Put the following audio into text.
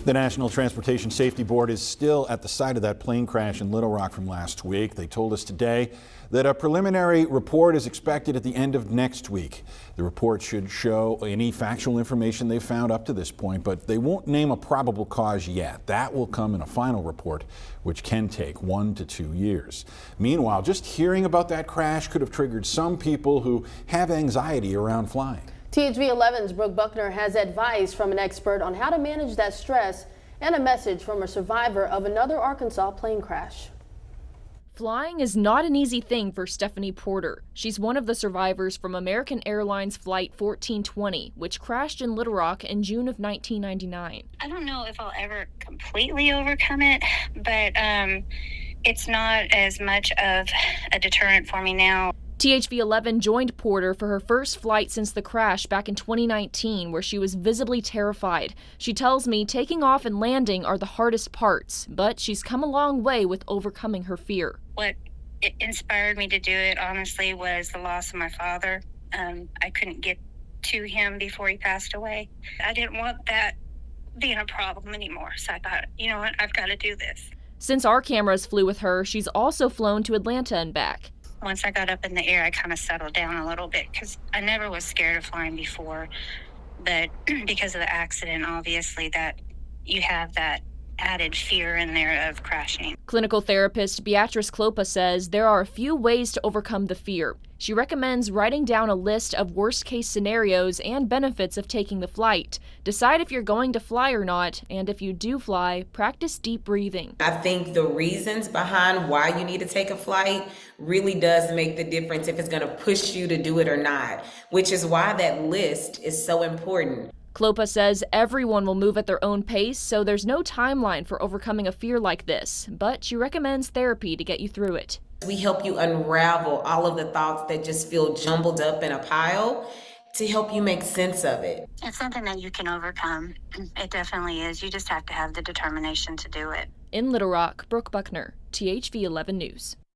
The National Transportation Safety Board is still at the site of that plane crash in Little Rock from last week. They told us today that a preliminary report is expected at the end of next week. The report should show any factual information they've found up to this point, but they won't name a probable cause yet. That will come in a final report, which can take 1 to 2 years. Meanwhile, just hearing about that crash could have triggered some people who have anxiety around flying. THV 11's Brooke Buckner has advice from an expert on how to manage that stress and a message from a survivor of another Arkansas plane crash. Flying is not an easy thing for Stephanie Porter. She's one of the survivors from American Airlines Flight 1420, which crashed in Little Rock in June of 1999. I don't know if I'll ever completely overcome it, but it's not as much of a deterrent for me now. THV 11 joined Porter for her first flight since the crash back in 2019, where she was visibly terrified. She tells me taking off and landing are the hardest parts, but she's come a long way with overcoming her fear. What inspired me to do it, honestly, was the loss of my father. I couldn't get to him before he passed away. I didn't want that being a problem anymore, so I thought, you know what, I've got to do this. Since our cameras flew with her, she's also flown to Atlanta and back. Once I got up in the air, I kind of settled down a little bit because I never was scared of flying before. But because of the accident, obviously, that you have that added fear in there of crashing. Clinical therapist Beatrice Klopa says there are a few ways to overcome the fear. She recommends writing down a list of worst-case scenarios and benefits of taking the flight. Decide if you're going to fly or not, and if you do fly, practice deep breathing. I think the reasons behind why you need to take a flight really does make the difference if it's going to push you to do it or not, which is why that list is so important. Klopa says everyone will move at their own pace, so there's no timeline for overcoming a fear like this, but she recommends therapy to get you through it. We help you unravel all of the thoughts that just feel jumbled up in a pile to help you make sense of it. It's something that you can overcome. It definitely is. You just have to have the determination to do it. In Little Rock, Brooke Buckner, THV 11 News.